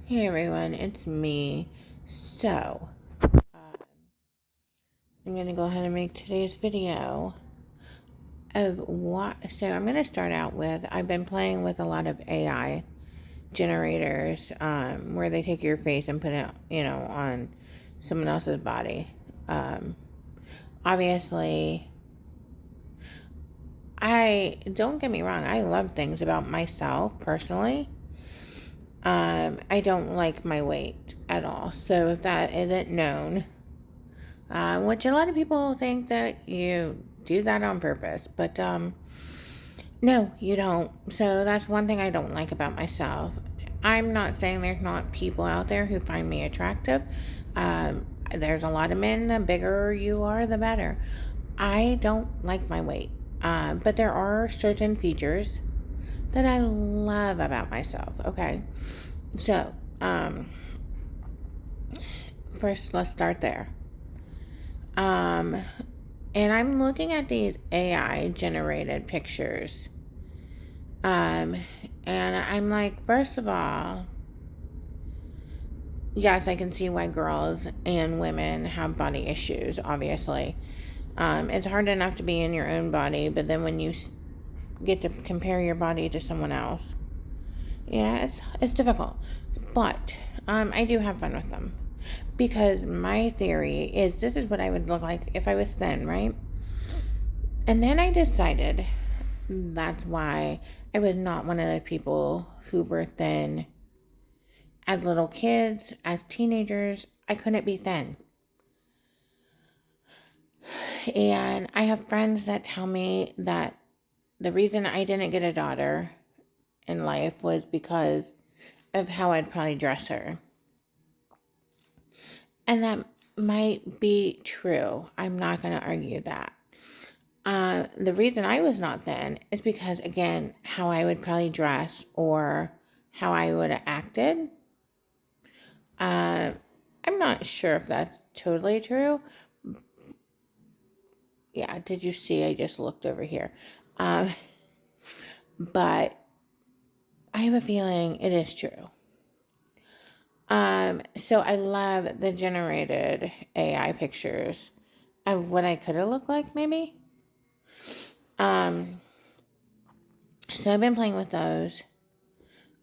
Hey everyone, it's me. I'm going to go ahead and make today's video of what. So, I'm going to start out with I've been playing with a lot of AI generators where they take your face and put it, on someone else's body. Um, Obviously, I don't get me wrong, I love things about myself personally. I don't like my weight at all. So, if that isn't known, which a lot of people think that you do that on purpose, but no, you don't. So that's one thing I don't like about myself. I'm not saying there's not people out there who find me attractive. There's a lot of men, the bigger you are, the better. I don't like my weight, but there are certain features that I love about myself. Okay, so first let's start there. Um, and I'm looking at these AI generated pictures. Um, and I'm like, first of all, yes, I can see why girls and women have body issues, obviously. It's hard enough to be in your own body, but then when you get to compare your body to someone else, yeah, it's difficult. But I do have fun with them. Because my theory is this is what I would look like if I was thin, right? And then I decided that's why I was not one of the people who were thin as little kids, as teenagers. I couldn't be thin. And I have friends that tell me that the reason I didn't get a daughter in life was because of how I'd probably dress her. And that might be true. I'm not going to argue that. The reason I was not thin is because, again, how I would probably dress or how I would have acted. I'm not sure if that's totally true. Yeah, did you see? I just looked over here. Um, but I have a feeling it is true. So I love the generated AI pictures of what I could have looked like, maybe. Um, so I've been playing with those.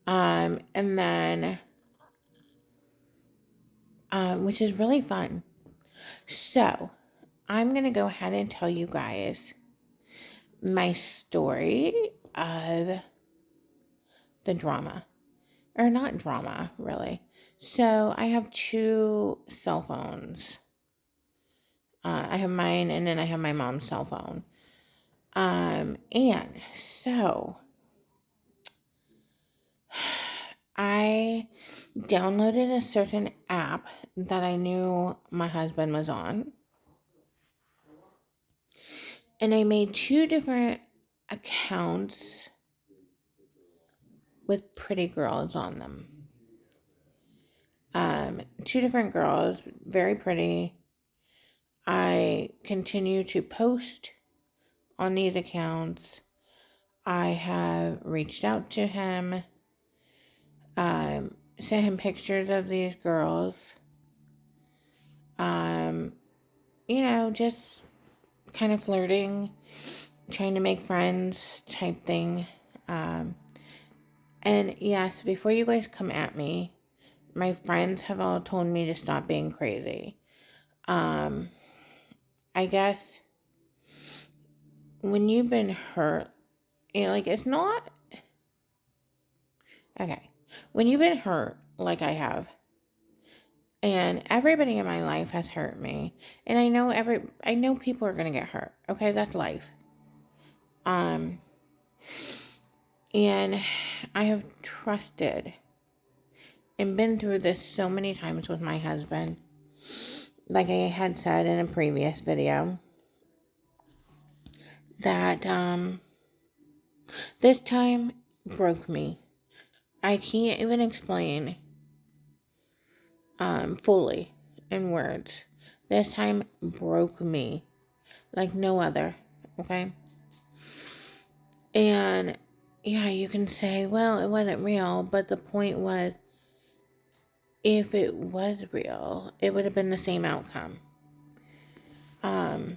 And then, which is really fun. So I'm going to go ahead and tell you guys my story of the drama. Or not drama, really. So I have two cell phones. I have mine and then I have my mom's cell phone. And so I downloaded a certain app that I knew my husband was on. And I made two different accounts with pretty girls on them. Two different girls, very pretty. I continue to post on these accounts. I have reached out to him, sent him pictures of these girls. Just kind of flirting, trying to make friends type thing. And yes, before you guys come at me, my friends have all told me to stop being crazy. I guess when you've been hurt, it's not okay. When you've been hurt, like I have, and everybody in my life has hurt me, and I know people are gonna get hurt. Okay, that's life. Um, and I have trusted and been through this so many times with my husband. Like I had said in a previous video, that this time broke me. I can't even explain fully in words. This time broke me like no other. Okay, and yeah, you can say, well, it wasn't real, but the point was, if it was real, it would have been the same outcome. And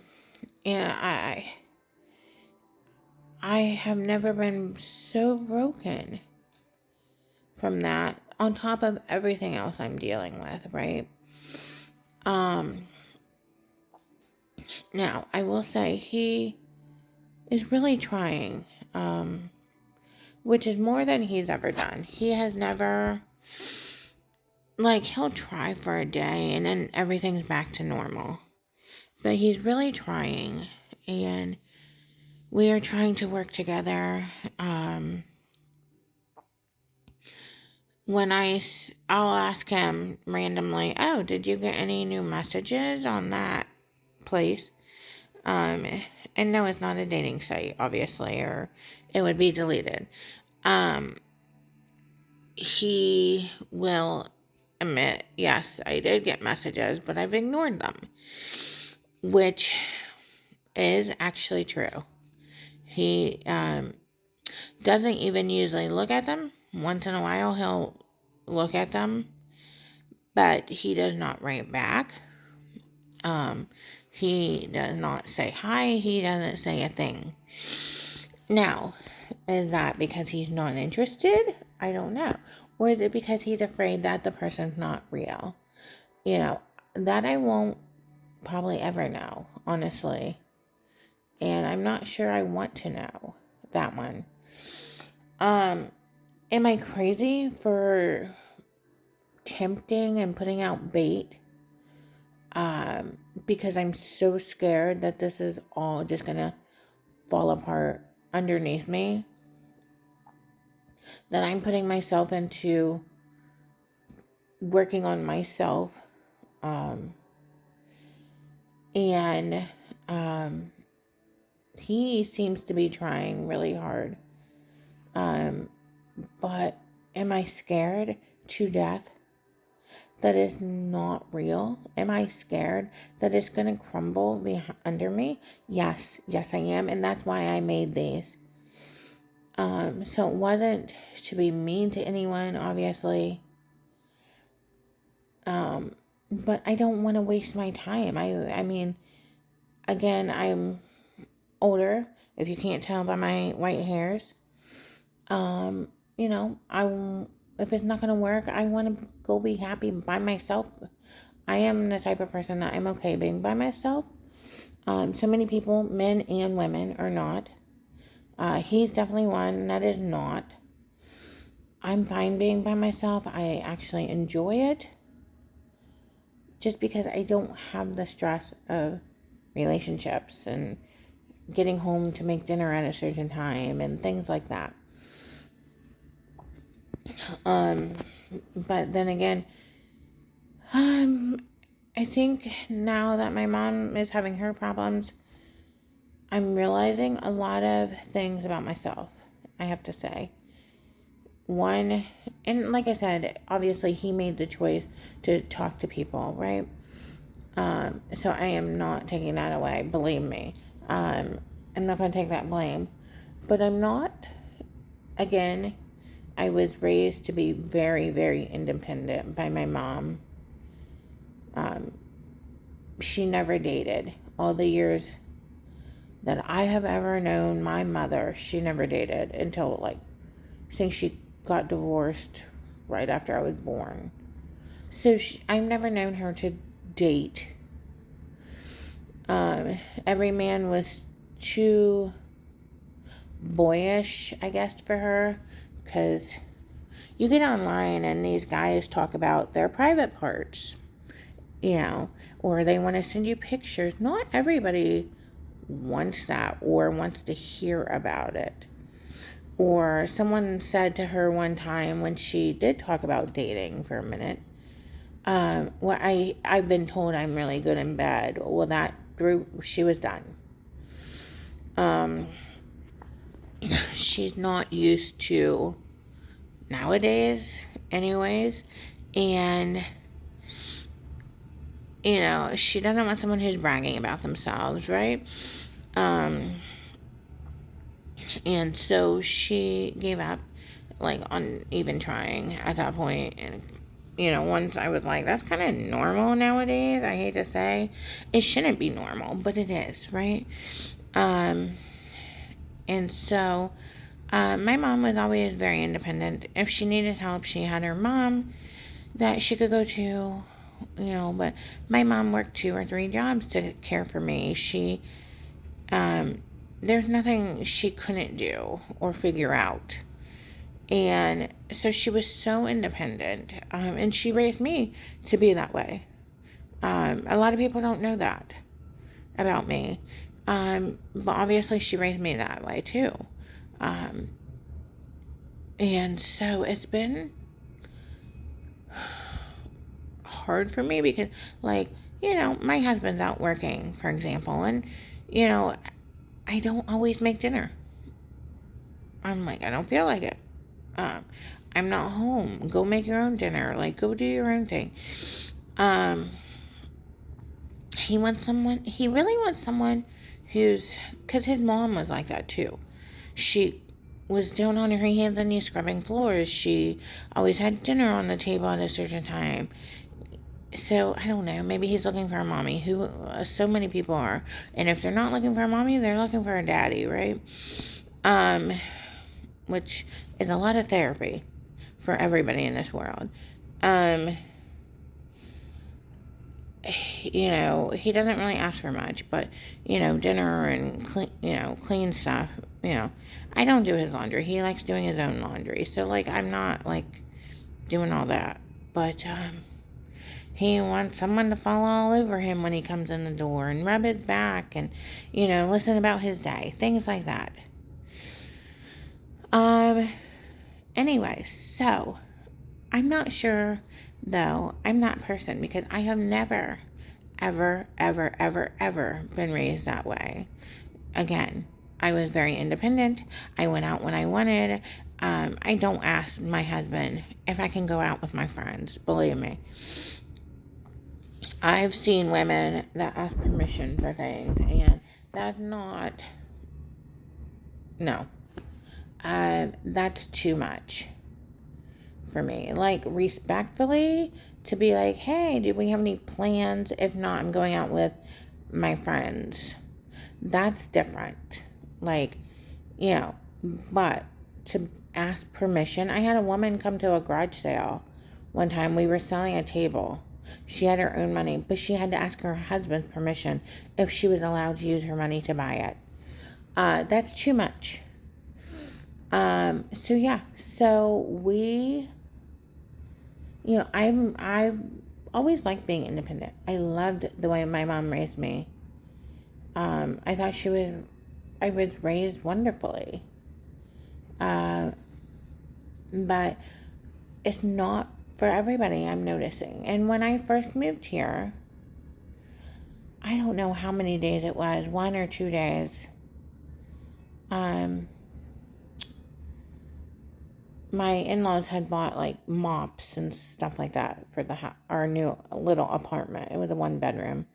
I have never been so broken from that, on top of everything else I'm dealing with, right? Now, I will say he is really trying, which is more than he's ever done. He has never, like, he'll try for a day and then everything's back to normal. But he's really trying, and we are trying to work together. When I'll ask him randomly, oh, did you get any new messages on that place? And no, it's not a dating site, obviously, or it would be deleted. He will admit, yes, I did get messages, but I've ignored them, which is actually true. He doesn't even usually look at them. Once in a while, he'll look at them, but he does not write back. He does not say hi. He doesn't say a thing. Now, is that because he's not interested? I don't know. Or is it because he's afraid that the person's not real? You know, that I won't probably ever know, honestly. And I'm not sure I want to know that one. Am I crazy for tempting and putting out bait? Because I'm so scared that this is all just gonna fall apart underneath me, that I'm putting myself into working on myself, and he seems to be trying really hard, but am I scared to death that it's not real? Am I scared that it's gonna crumble under me? Yes, I am, and that's why I made these. So it wasn't to be mean to anyone, obviously. But I don't want to waste my time. I mean, again, I'm older, if you can't tell by my white hairs. You know, if it's not going to work, I want to go be happy by myself. I am the type of person that I'm okay being by myself. So many people, men and women, are not. He's definitely one that is not. I'm fine being by myself. I actually enjoy it. Just because I don't have the stress of relationships and getting home to make dinner at a certain time and things like that. But then again, I think now that my mom is having her problems, I'm realizing a lot of things about myself, I have to say. One, and like I said, obviously he made the choice to talk to people, right? So I am not taking that away, believe me. I'm not going to take that blame. But I'm not, again, I was raised to be very, very independent by my mom. She never dated. All the years that I have ever known my mother, she never dated until, I think she got divorced right after I was born. So I've never known her to date. Every man was too boyish, I guess, for her, because you get online and these guys talk about their private parts, or they want to send you pictures. Not everybody wants that or wants to hear about it. Or someone said to her one time when she did talk about dating for a minute, well, I've been told I'm really good in bed. Well, that she was done. She's not used to nowadays anyways, and she doesn't want someone who's bragging about themselves, right? And so she gave up, on even trying at that point, and once I was like, that's kind of normal nowadays. I hate to say. It shouldn't be normal, but it is, right? Um, and so, my mom was always very independent. If she needed help, she had her mom that she could go to, but my mom worked 2 or 3 jobs to care for me. Um, there's nothing she couldn't do or figure out. And so she was so independent, and she raised me to be that way. A lot of people don't know that about me, but obviously she raised me that way too. Um, and so it's been hard for me because, like, my husband's out working, for example, and, I don't always make dinner. I'm like, I don't feel like it. Um, I'm not home. Go make your own dinner. Like, go do your own thing. Um, he really wants someone because his mom was like that too. She was down on her hands and knees scrubbing floors. She always had dinner on the table at a certain time. So, I don't know, maybe he's looking for a mommy, who so many people are. And if they're not looking for a mommy, they're looking for a daddy, right? Which is a lot of therapy for everybody in this world. He doesn't really ask for much, but, dinner and, clean stuff, I don't do his laundry. He likes doing his own laundry. So, like, I'm not, like, doing all that. But, he wants someone to fall all over him when he comes in the door and rub his back and, listen about his day. Things like that. Anyway, so I'm not sure, though, I'm that person because I have never, ever, ever, ever, ever been raised that way. Again, I was very independent. I went out when I wanted. I don't ask my husband if I can go out with my friends. Believe me. I've seen women that ask permission for things, and that's not, no, that's too much for me. Like, respectfully, to be like, hey, do we have any plans? If not, I'm going out with my friends. That's different. Like, but to ask permission, I had a woman come to a garage sale one time. We were selling a table. She had her own money, but she had to ask her husband's permission if she was allowed to use her money to buy it. That's too much. So yeah, so we, I've always liked being independent. I loved the way my mom raised me. I thought I was raised wonderfully. But it's not for everybody, I'm noticing. And when I first moved here, I don't know how many days it was, 1 or 2 days. My in-laws had bought like mops and stuff like that for our new little apartment. It was a 1 bedroom,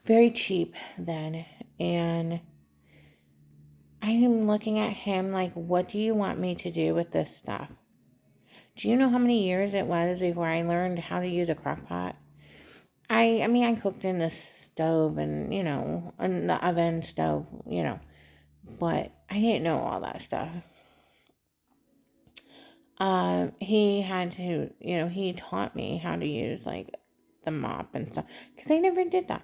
very cheap then. And I'm looking at him like, what do you want me to do with this stuff? Do you know how many years it was before I learned how to use a crock pot? I mean, I cooked in the stove and, in the oven stove, but I didn't know all that stuff. He had to, he taught me how to use, like, the mop and stuff, because I never did that.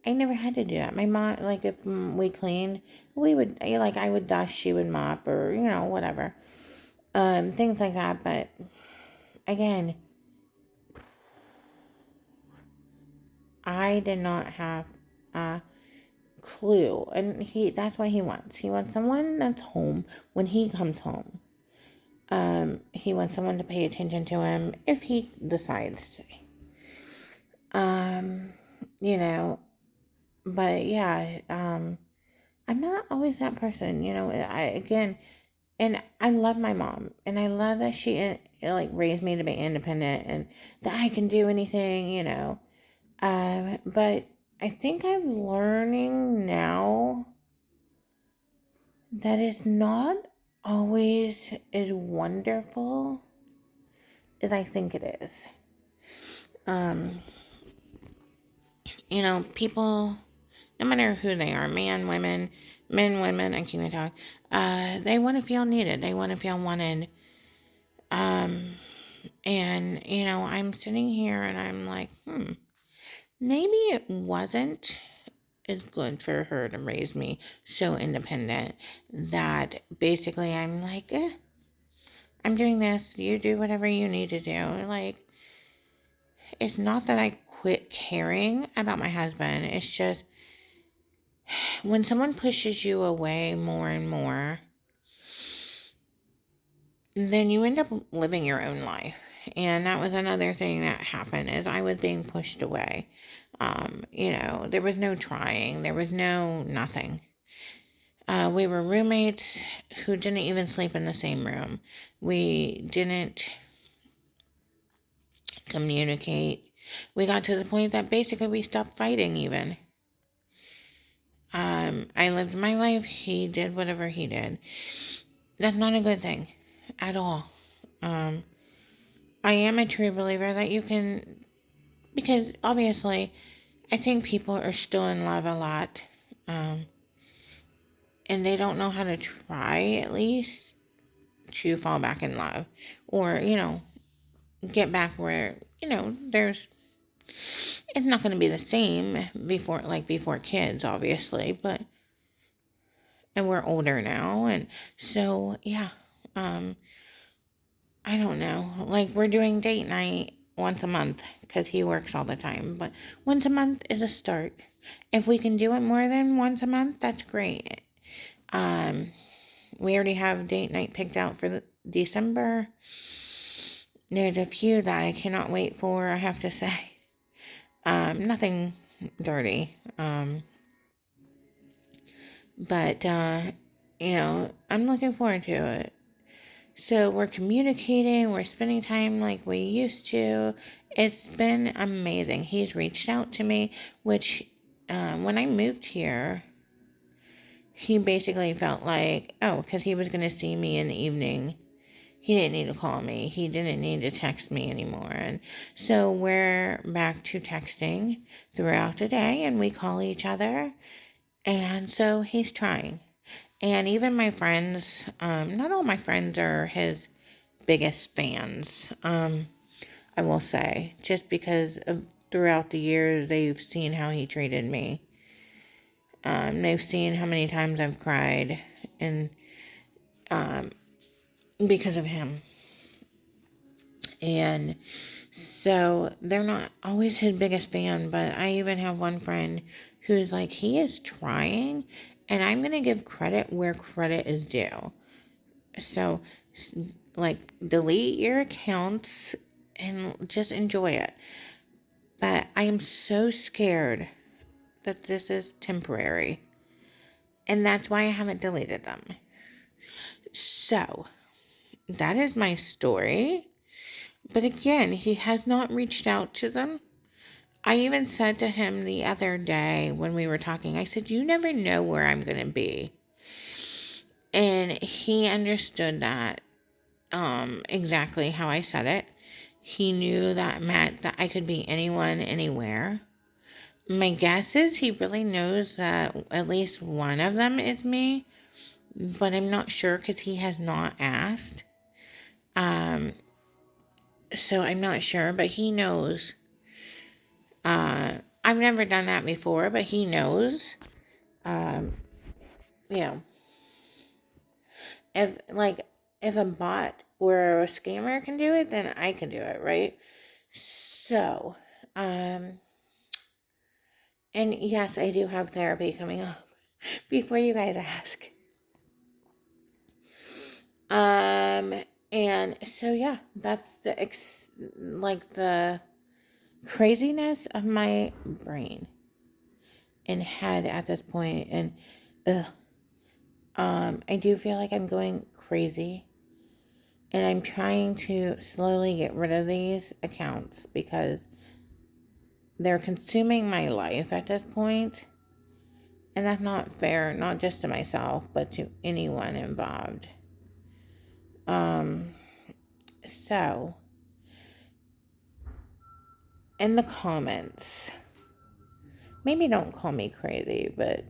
I never had to do that. My mom, like, if we cleaned, I would dust, she would mop, or, whatever. Things like that, but, again, I did not have a clue, and that's what he wants. He wants someone that's home when he comes home. He wants someone to pay attention to him if he decides to. But yeah, I'm not always that person, and I love my mom, and I love that she, like, raised me to be independent, and that I can do anything, but I think I'm learning now that it's not always as wonderful as I think it is. Um, people, no matter who they are, men, women, I can't even talk, they want to feel needed. They want to feel wanted. And, I'm sitting here and I'm like, maybe it wasn't as good for her to raise me so independent that basically I'm like, I'm doing this, you do whatever you need to do. Like, it's not that I quit caring about my husband. It's just when someone pushes you away more and more, then you end up living your own life. And that was another thing that happened is I was being pushed away. There was no trying. There was no nothing. We were roommates who didn't even sleep in the same room. We didn't communicate. We got to the point that basically we stopped fighting even. I lived my life. He did whatever he did. That's not a good thing at all. I am a true believer that you can, because obviously I think people are still in love a lot. And they don't know how to try at least to fall back in love or, get back where, it's not going to be the same before kids, obviously, but, and we're older now. And so, yeah, I don't know. Like, we're doing date night once a month because he works all the time, but once a month is a start. If we can do it more than once a month, that's great. We already have date night picked out for December. There's a few that I cannot wait for, I have to say. Nothing dirty. But I'm looking forward to it. So we're communicating, we're spending time like we used to. It's been amazing. He's reached out to me, which when I moved here, he basically felt like, because he was going to see me in the evening, he didn't need to call me. He didn't need to text me anymore. And so we're back to texting throughout the day and we call each other. And so he's trying. And even my friends, not all my friends are his biggest fans, I will say, just because throughout the years they've seen how he treated me. They've seen how many times I've cried and because of him. And so they're not always his biggest fan, but I even have one friend who's like, he is trying, and I'm going to give credit where credit is due. So, like, delete your accounts and just enjoy it. But I am so scared that this is temporary, and that's why I haven't deleted them. So, that is my story. But again, he has not reached out to them. I even said to him the other day when we were talking, I said, you never know where I'm going to be. And he understood that exactly how I said it. He knew that meant that I could be anyone, anywhere. My guess is he really knows that at least one of them is me, but I'm not sure because he has not asked. So I'm not sure, but he knows. I've never done that before, but he knows. You know, if if a bot or a scammer can do it, then I can do it, right? So, and yes, I do have therapy coming up. Before you guys ask. And so yeah, that's the craziness of my brain and head at this point, and I do feel like I'm going crazy, and I'm trying to slowly get rid of these accounts because they're consuming my life at this point, and that's not fair, not just to myself, but to anyone involved. So, in the comments, maybe don't call me crazy, but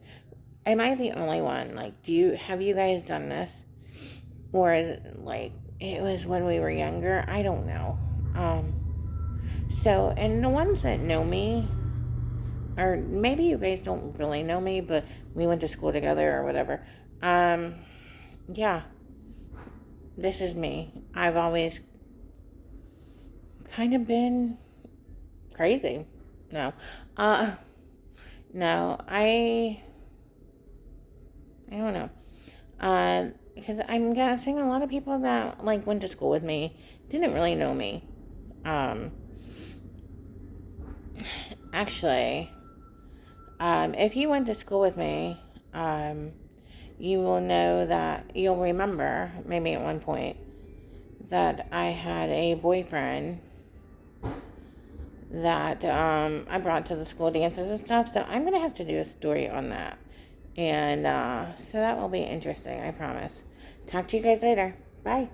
am I the only one? Like, have you guys done this? Or is it like, it was when we were younger? I don't know. So, and the ones that know me, or maybe you guys don't really know me, but we went to school together or whatever. Yeah, this is me. I've always kind of been crazy. No. No, I don't know. Because I'm guessing a lot of people that, like, went to school with me didn't really know me. Actually, if you went to school with me, you will know that, you'll remember, maybe at one point, that I had a boyfriend that I brought to the school dances and stuff. So I'm going to have to do a story on that. And so that will be interesting, I promise. Talk to you guys later. Bye.